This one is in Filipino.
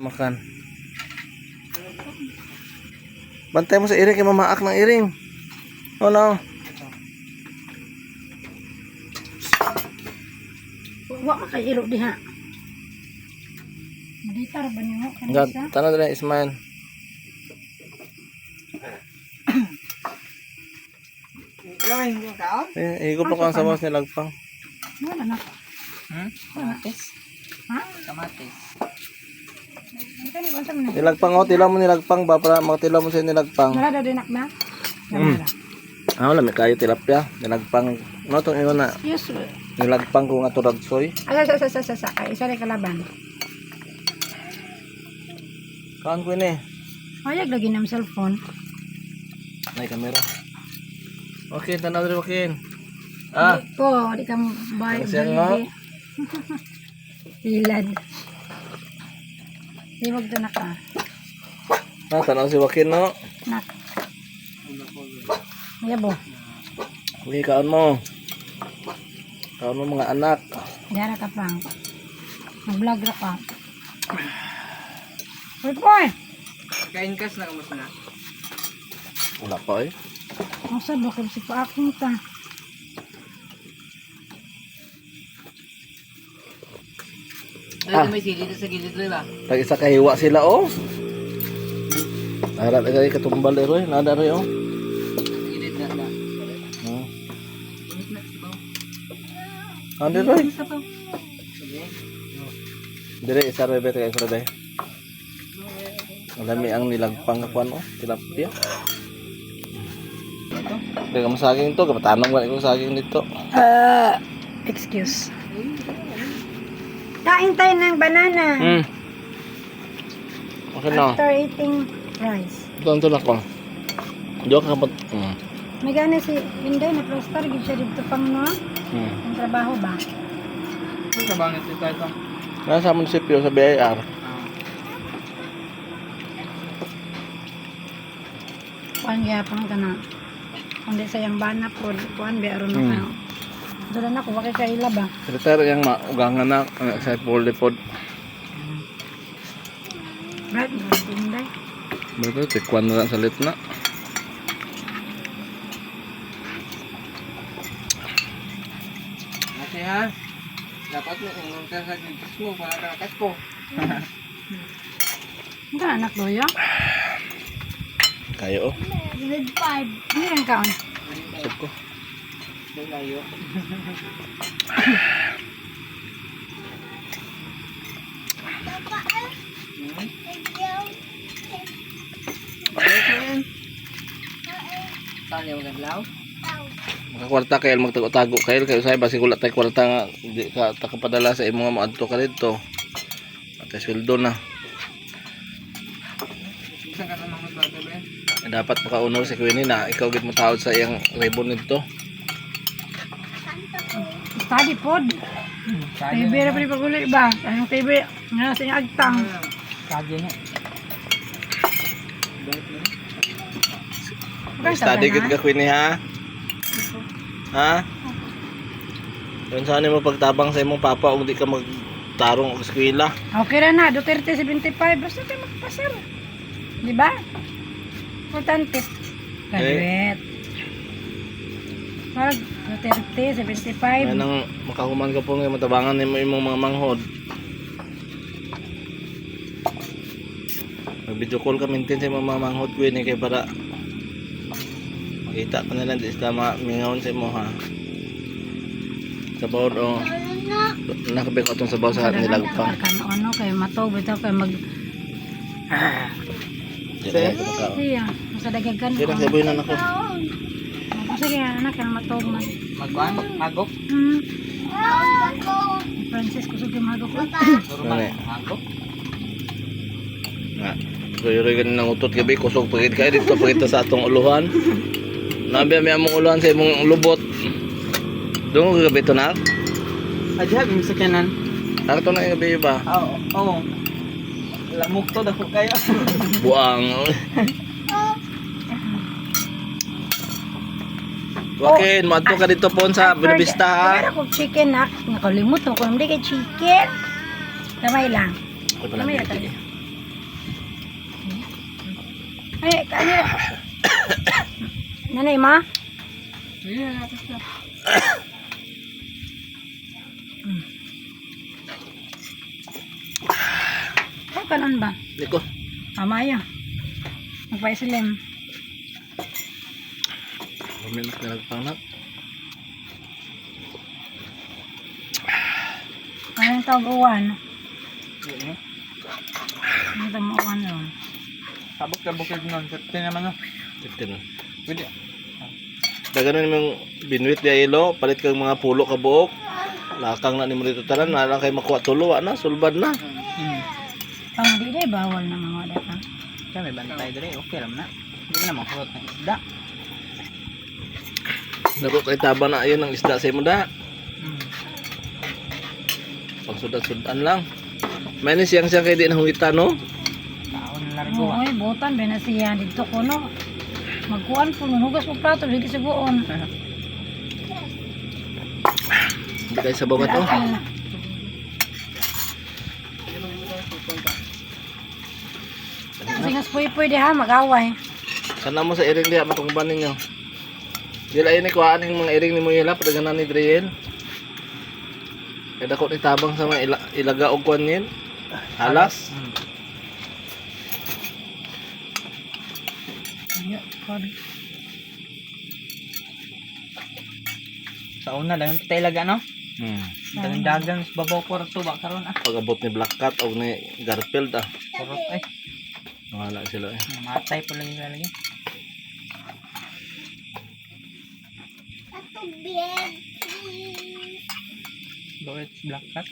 Makan. Bantay mo sa iring kay mamaak ng iring. Oh no. Wa kay iro diha. Maditar ba niyo God, kanisa? tanong dali Ismail. Gawin yung kaon? Higop ako ang sabaw ni Lagpang. Wala na. Kamatis. Ha? Kamatis. Ito ni konta mo. Nilagpang oh, tilaw mo nilagpang ba para makatilaw mo sa nilagpang. Wala daw dinak na. Mm. Ah, wala may kayo tilapia. Nilagpang no tong ingon na. Yes. Nilagpang ko nga to ragsoy. Ala sa kay isa rin kalaban. Kaan ko ini. Ayag lagi ng cellphone. Nay kamera. Okay, tanaw diri wakin. Ah, Ko, di ka bay. Kasi nga. Ilad. Di wag to naka. tanaw si wakin no. Nak. Yabo. Okay, kaon mo. Kaon mo mga anak. Dara ka pang. Mag-vlog ra pa. Uy, boy. Kain kas na kamus na. Wala pa eh. Ang sabi ko si paakong ta. Dahil may sili sa gilid nila. Tag isa kahiwa sila oh. Nara lagi katumbal ero, nada ro oh. Sa gilid na na. Hmm. Init na sa baw. Ande ro. Isa to. Sige. Dire isa ro bet kay ro dai. Alami ang nilagpang kakuan oh, tilapia. Daga mo saging to, kapatanong wala ko saging dito. Excuse. Kain tayo ng banana. Okay na. After eating rice. Ito na ko. Diyo ka kapat. May gana si Inday na plaster gid siya dito pang no. Ang trabaho ba? Ito ka bangit ito ito. Nasa munisipyo sa BIR. Kuan gyapon ka na. Kundi sayang bana po. Kuan be aron na. Dala na ko wa kay kaila ba? Sekretar yang maugangan na sa polipod. Right, Inday. Betul, tikuan na lang sa litna. Kasi ha. Dapat mo kung ka sa gilid mo para kanakas ko. Ang anak doyo. Kayo oh. Grade 5. Hindi rin kaon. Sip ko. Doon layo. Saan yung magandlaw? Makakwarta kayo magtago-tago kayo say basi wala tay kwarta nga di ka takapadala sa imong mga adto ka dito. At sweldo na. Isang ka naman magbago ba? Dapat makaunor si Queenie na ikaw gid mo tawad sa iyang ribbon nito. Study pod. TV ra pali paguli ba? Ang TV nga sa inyong agtang. Kage na. Study gid ka Queenie ha. Ha? Kung saan mo pagtabang sa imong papa ug di ka magtarong og eskwela. Okay ra na, Duterte 75. Basta tayo magpasar. Di ba? Importante. Graduate. Mag Duterte 75. Nang makahuman ka po nga matabangan nimo imong mga manghod. Mag-video call ka mintin sa imong mga manghod Queenie kay para makita ka na lang di sa mingawon sa imo ha. Sabaw o nakabay ko itong sabaw sa nilagpang. Ano kay matog bitaw kay mag Iya, masa dagagkan. Kaya saboy na nako. Sige anak yang matog man. Magwan? Magok? Francis kusog yung magok. Normal. Magok? Nga. Kaya rin nang utot gabi kusog pagit kaya dito pagita sa atong uluhan. Nabi may among uluhan sa imong lubot. Doon ko gabi ito na? Adya, yung sakyanan. Nakito na yung gabi ba? Oo. Lamok to, dako kayo. Buang. Wakin, madto ka dito po sa Buenavista ha. Pero kung chicken nak, nakalimut mo kung hindi kay chicken. Kamay lang. Ay pala Kamay dito. lang. Ay, kanya. Nanay, ma? Sige, natas na. Ay, kanon ba? Niko. Amaya. Magpaisilim. Minutes na nagpangat. Anong tawag uwan? Sige. Anong tawag uwan ron? Sabok na bukid nun. 15 naman no. 15 na. Pwede. Daganon yung binwit di ilo, palit kang mga pulo ka buok. Lakang na ni mo dito tanan, na kay makuha tulo, na, sulbad na. Pang di day, bawal na mga wala ka. Siya may bantay dali. Okay lang na. Hindi mo na makurot ng isda. Naku kay taba na ayun ang isda sa imo da. Pang sudan-sudan lang. May ni siyang kay di nahungitan no. Taon largo. Oo, butan, binasiyan. Dito ko, no? Magkuhan po, nunugas mo plato, hindi suguon. Hindi kayo sa bawat oh. Singas puy-puy di ha, mag-away. Kana mo sa iring diha matungban ninyo. Dila ini kuhaan ning mga iring ni mo yela padaganan ni Driel. Kada ko ni tabang sa mga ilaga og kwan yin. Halas. Ayo, sorry. Sa una, dagan kita ilaga no? Dagan. Sa babaw porto ba karon ah. Pag-abot ni Black Cat og ni Garfield ah. Kurot ay. Wala sila eh. Matay po lang yung lalagyan. Bawit black cat.